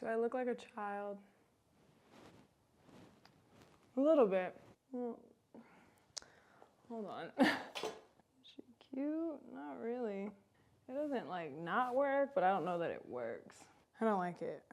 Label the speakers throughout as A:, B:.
A: Do I look like a child? A little bit. Well, hold on. Is she cute? Not really. It doesn't like not work, but I don't know that it works. I don't like it.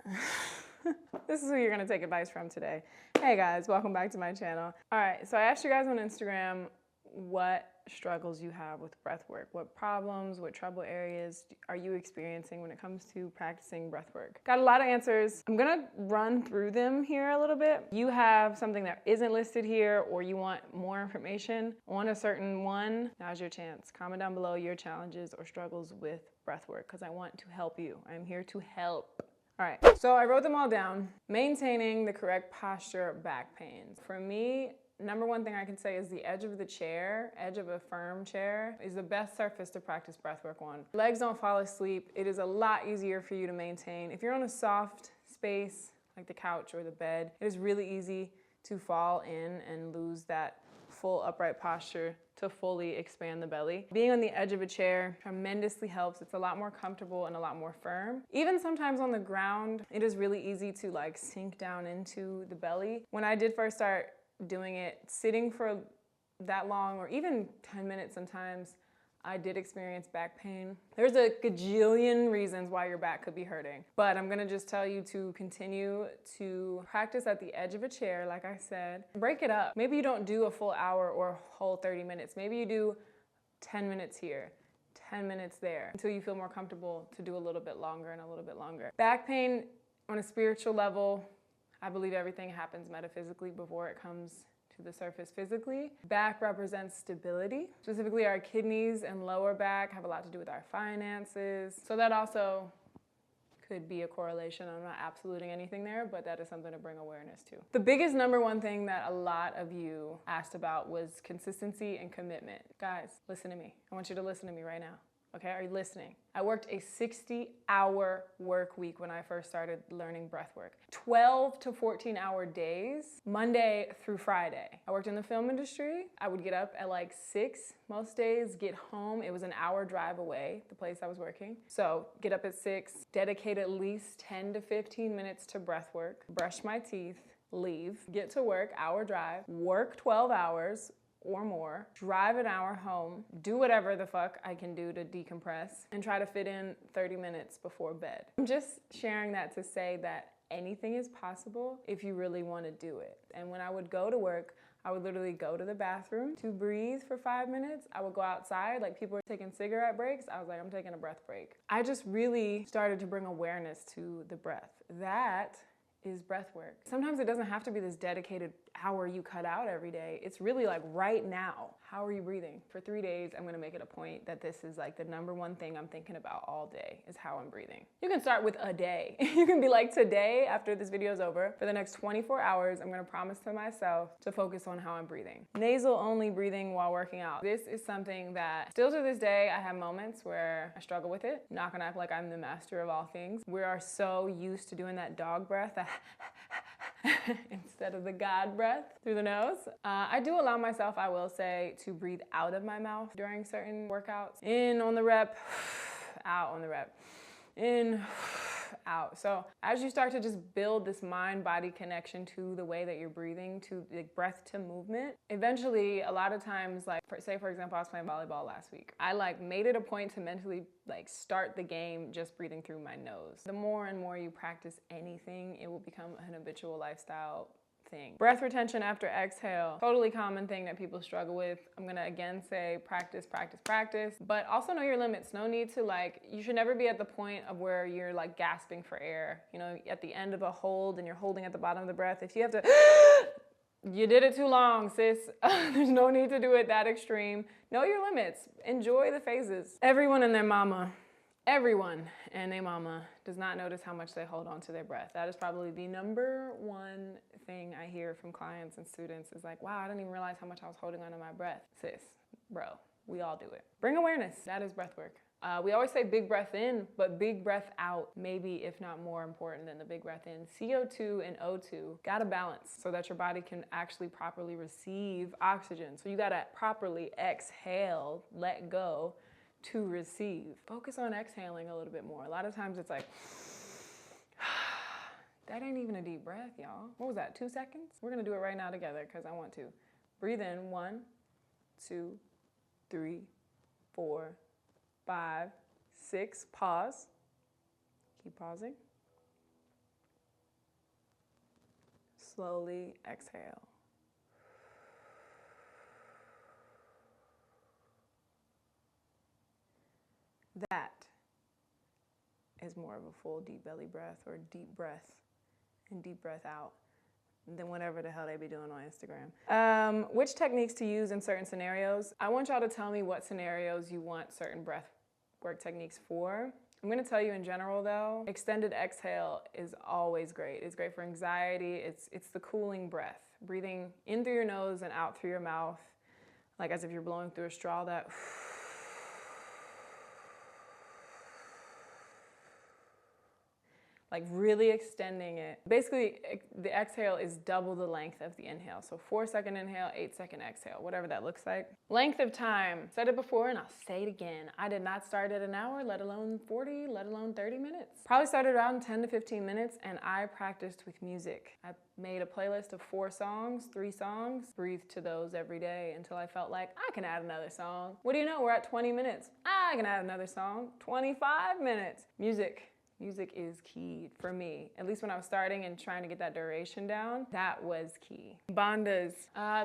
A: This is who you're gonna take advice from today. Hey guys, welcome back to my channel. All right, so I asked you guys on Instagram what struggles you have with breath work. What problems, what trouble areas are you experiencing when it comes to practicing breath work? Got a lot of answers. I'm gonna run through them here a little bit. You have something that isn't listed here or you want more information on a certain one, now's your chance. Comment down below your challenges or struggles with breath work because I want to help you. I'm here to help. All right, so I wrote them all down. Maintaining the correct posture, back pains. For me, number one thing I can say is the edge of the chair, edge of a firm chair, is the best surface to practice breath work on. Legs don't fall asleep. It is a lot easier for you to maintain. If you're on a soft space, like the couch or the bed, it is really easy to fall in and lose that full upright posture to fully expand the belly. Being on the edge of a chair tremendously helps. It's a lot more comfortable and a lot more firm. Even sometimes on the ground, it is really easy to like sink down into the belly. When I did first start doing it, sitting for that long or even 10 minutes sometimes, I did experience back pain. There's a gajillion reasons why your back could be hurting, but I'm gonna just tell you to continue to practice at the edge of a chair, like I said. Break it up. Maybe you don't do a full hour or a whole 30 minutes. Maybe you do 10 minutes here, 10 minutes there, until you feel more comfortable to do a little bit longer and a little bit longer. Back pain on a spiritual level, I believe everything happens metaphysically before it comes to the surface physically. Back represents stability. Specifically, our kidneys and lower back have a lot to do with our finances. So that also could be a correlation. I'm not absoluting anything there, but that is something to bring awareness to. The biggest number one thing that a lot of you asked about was consistency and commitment. Guys, listen to me. I want you to listen to me right now. Okay, are you listening? I worked a 60-hour work week when I first started learning breath work. 12 to 14-hour days, Monday through Friday. I worked in the film industry. I would get up at like 6 most days, get home. It was an hour drive away, the place I was working. So get up at 6, dedicate at least 10 to 15 minutes to breath work, brush my teeth, leave, get to work, hour drive, work 12 hours, or more, drive an hour home, do whatever the fuck I can do to decompress, and try to fit in 30 minutes before bed. I'm just sharing that to say that anything is possible if you really want to do it. And when I would go to work, I would literally go to the bathroom to breathe for 5 minutes. I would go outside, like people were taking cigarette breaks. I was like, I'm taking a breath break. I just really started to bring awareness to the breath. That is breath work. Sometimes it doesn't have to be this dedicated hour you cut out every day. It's really like right now. How are you breathing? For 3 days, I'm gonna make it a point that this is like the number one thing I'm thinking about all day is how I'm breathing. You can start with a day. You can be like, today, after this video is over, for the next 24 hours, I'm gonna promise to myself to focus on how I'm breathing. Nasal only breathing while working out. This is something that still to this day, I have moments where I struggle with it. Not gonna act like I'm the master of all things. We are so used to doing that dog breath, instead of the God breath through the nose. I do allow myself, I will say, to breathe out of my mouth during certain workouts. In on the rep, out on the rep. In, out. So as you start to just build this mind-body connection to the way that you're breathing, to the breath to movement, eventually a lot of times, like say for example, I was playing volleyball last week. I like made it a point to mentally like start the game just breathing through my nose. The more and more you practice anything, it will become an habitual lifestyle thing. Breath retention after exhale, totally common thing that people struggle with. I'm gonna again say practice, practice, practice, but also know your limits. No need to like, you should never be at the point of where you're like gasping for air. You know, at the end of a hold and you're holding at the bottom of the breath. If you have to, you did it too long, sis. There's no need to do it that extreme. Know your limits. Enjoy the phases. Everyone and their mama does not notice how much they hold on to their breath. That is probably the number one thing I hear from clients and students is like, wow, I didn't even realize how much I was holding on to my breath. Sis, bro, we all do it. Bring awareness. That is breath work. We always say big breath in, but big breath out, maybe if not more important than the big breath in. CO2 and O2 gotta balance so that your body can actually properly receive oxygen. So you gotta properly exhale, let go, to receive. Focus on exhaling a little bit more. A lot of times it's like, deep breath, y'all. What was that, 2 seconds? We're gonna do it right now together because I want to. Breathe in, 1, 2, 3, 4, 5, 6. Pause. Keep pausing. Slowly exhale. That is more of a full deep belly breath or deep breath and deep breath out than whatever the hell they be doing on Instagram. Which techniques to use in certain scenarios? I want y'all to tell me what scenarios you want certain breath work techniques for. I'm gonna tell you in general though, extended exhale is always great. It's great for anxiety. It's the cooling breath. Breathing in through your nose and out through your mouth, like as if you're blowing through a straw, that like really extending it. Basically, the exhale is double the length of the inhale. So 4-second inhale, 8-second exhale, whatever that looks like. Length of time, said it before and I'll say it again. I did not start at an hour, let alone 40, let alone 30 minutes. Probably started around 10 to 15 minutes and I practiced with music. I made a playlist of 4 songs, 3 songs, breathed to those every day until I felt like I can add another song. What do you know, we're at 20 minutes. I can add another song, 25 minutes. Music is key for me. At least when I was starting and trying to get that duration down, that was key. Bandhas,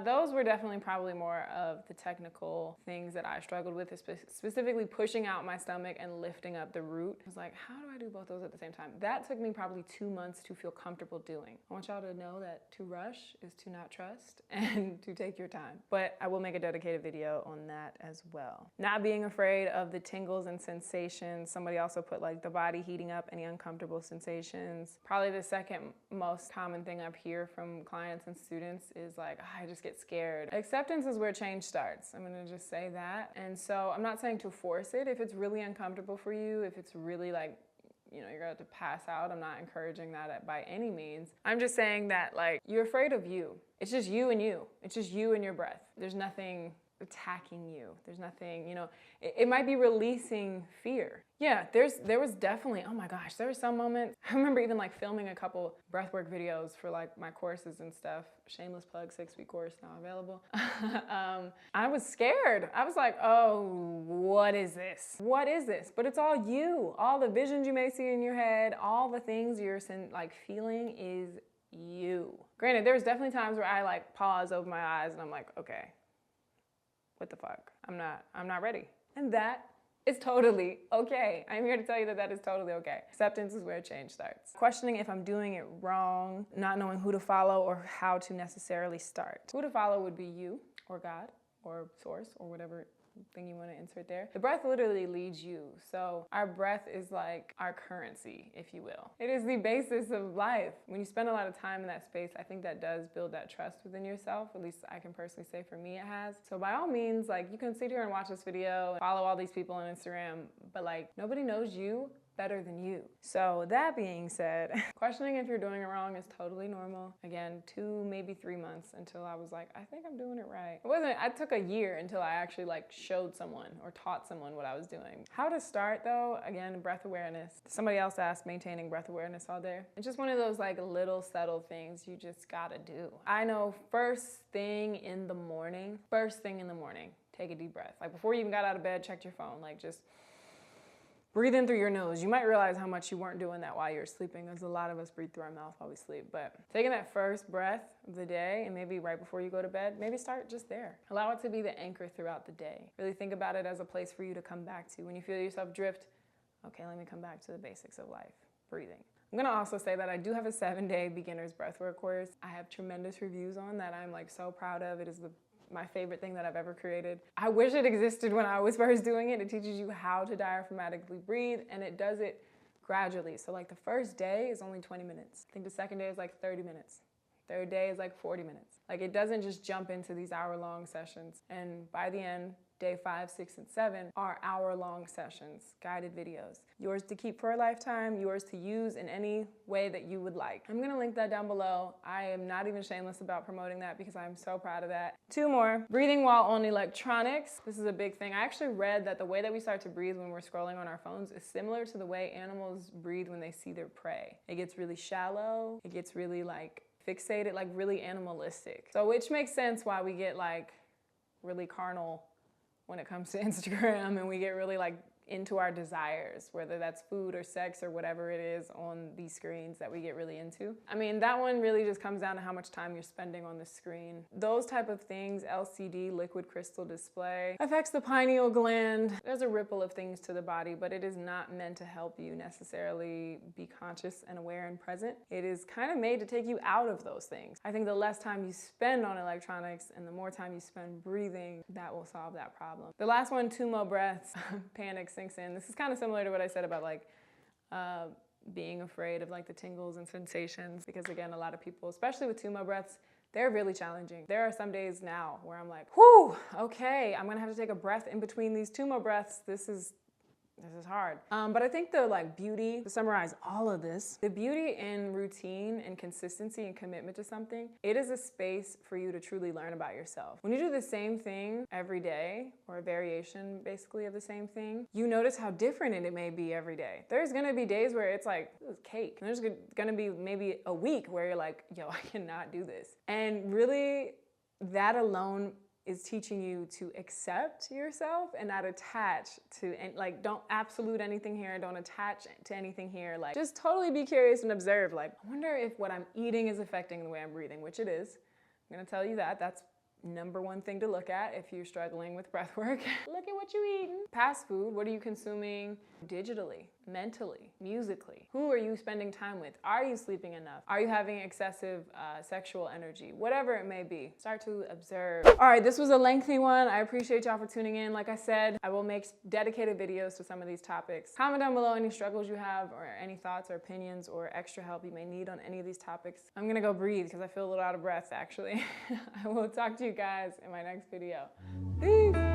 A: those were definitely probably more of the technical things that I struggled with, specifically pushing out my stomach and lifting up the root. I was like, how do I do both those at the same time? That took me probably 2 months to feel comfortable doing. I want y'all to know that to rush is to not trust and to take your time. But I will make a dedicated video on that as well. Not being afraid of the tingles and sensations. Somebody also put like the body heating up, any uncomfortable sensations. Probably the second most common thing I hear from clients and students is like, oh, I just get scared. Acceptance is where change starts. I'm gonna just say that. And so I'm not saying to force it. If it's really uncomfortable for you, if it's really like, you know, you're going to pass out, I'm not encouraging that by any means. I'm just saying that like, you're afraid of you. It's just you and you. It's just you and your breath. There's nothing attacking you. There's nothing, you know, it might be releasing fear. Yeah, there was definitely, oh my gosh, there were some moments. I remember even like filming a couple breathwork videos for like my courses and stuff. Shameless plug, 6-week course now available. I was scared. I was like, oh, what is this? What is this? But it's all you. All the visions you may see in your head, all the things you're like feeling is you. Granted, there's definitely times where I like pause, open my eyes, and I'm like, okay, what the fuck? I'm not ready. And that is totally okay. I'm here to tell you that is totally okay. Acceptance is where change starts. Questioning if I'm doing it wrong, not knowing who to follow or how to necessarily start. Who to follow would be you or God or source or whatever thing you want to insert there. The breath literally leads you. So our breath is like our currency, if you will. It is the basis of life. When you spend a lot of time in that space, I think that does build that trust within yourself. At least I can personally say for me it has. So by all means, like you can sit here and watch this video and follow all these people on Instagram, but like nobody knows you better than you. So that being said, questioning if you're doing it wrong is totally normal. Again, 2, maybe 3 months until I was like, I think I'm doing it right. I took a year until I actually like showed someone or taught someone what I was doing. How to start though, again, breath awareness. Somebody else asked maintaining breath awareness all day. It's just one of those like little subtle things you just gotta do. I know first thing in the morning, take a deep breath. Like before you even got out of bed, check your phone, like just breathe in through your nose. You might realize how much you weren't doing that while you were sleeping, because a lot of us breathe through our mouth while we sleep. But taking that first breath of the day, and maybe right before you go to bed, maybe start just there. Allow it to be the anchor throughout the day. Really think about it as a place for you to come back to. When you feel yourself drift, okay, let me come back to the basics of life, breathing. I'm gonna also say that I do have a 7-day beginner's breathwork course. I have tremendous reviews on that I'm like so proud of. It is my favorite thing that I've ever created. I wish it existed when I was first doing it. It teaches you how to diaphragmatically breathe, and it does it gradually. So like the first day is only 20 minutes. I think the second day is like 30 minutes. Third day is like 40 minutes. Like it doesn't just jump into these hour-long sessions. And by the end, day 5, 6, and 7 are hour-long sessions, guided videos. Yours to keep for a lifetime, yours to use in any way that you would like. I'm gonna link that down below. I am not even shameless about promoting that because I'm so proud of that. 2 more, breathing while on electronics. This is a big thing. I actually read that the way that we start to breathe when we're scrolling on our phones is similar to the way animals breathe when they see their prey. It gets really shallow, it gets really like fixated, like really animalistic. So which makes sense why we get like really carnal when it comes to Instagram, and we get really like into our desires, whether that's food or sex or whatever it is on these screens that we get really into. I mean, that one really just comes down to how much time you're spending on the screen. Those type of things, LCD, liquid crystal display, affects the pineal gland. There's a ripple of things to the body, but it is not meant to help you necessarily be conscious and aware and present. It is kind of made to take you out of those things. I think the less time you spend on electronics and the more time you spend breathing, that will solve that problem. The last one, tummo breaths, panic sinks in. This is kind of similar to what I said about like being afraid of like the tingles and sensations, because again, a lot of people, especially with tummo breaths, they're really challenging. There are some days now where I'm like, whew, okay, I'm gonna have to take a breath in between these tummo breaths. This is hard. But I think the like beauty, to summarize all of this, the beauty in routine and consistency and commitment to something, it is a space for you to truly learn about yourself. When you do the same thing every day, or a variation basically of the same thing, you notice how different it may be every day. There's gonna be days where it's like, this is cake. And there's gonna be maybe a week where you're like, yo, I cannot do this. And really, that alone is teaching you to accept yourself and not attach to, and like, don't absolute anything here, don't attach to anything here. Like, just totally be curious and observe. Like, I wonder if what I'm eating is affecting the way I'm breathing, which it is. I'm gonna tell you that. That's #1 thing to look at if you're struggling with breath work. Look at what you're eating. Past food, what are you consuming digitally, mentally, musically? Who are you spending time with? Are you sleeping enough? Are you having excessive sexual energy? Whatever it may be, start to observe. All right, this was a lengthy one. I appreciate y'all for tuning in. Like I said, I will make dedicated videos to some of these topics. Comment down below any struggles you have or any thoughts or opinions or extra help you may need on any of these topics. I'm gonna go breathe because I feel a little out of breath, actually. I will talk to you guys in my next video. Peace.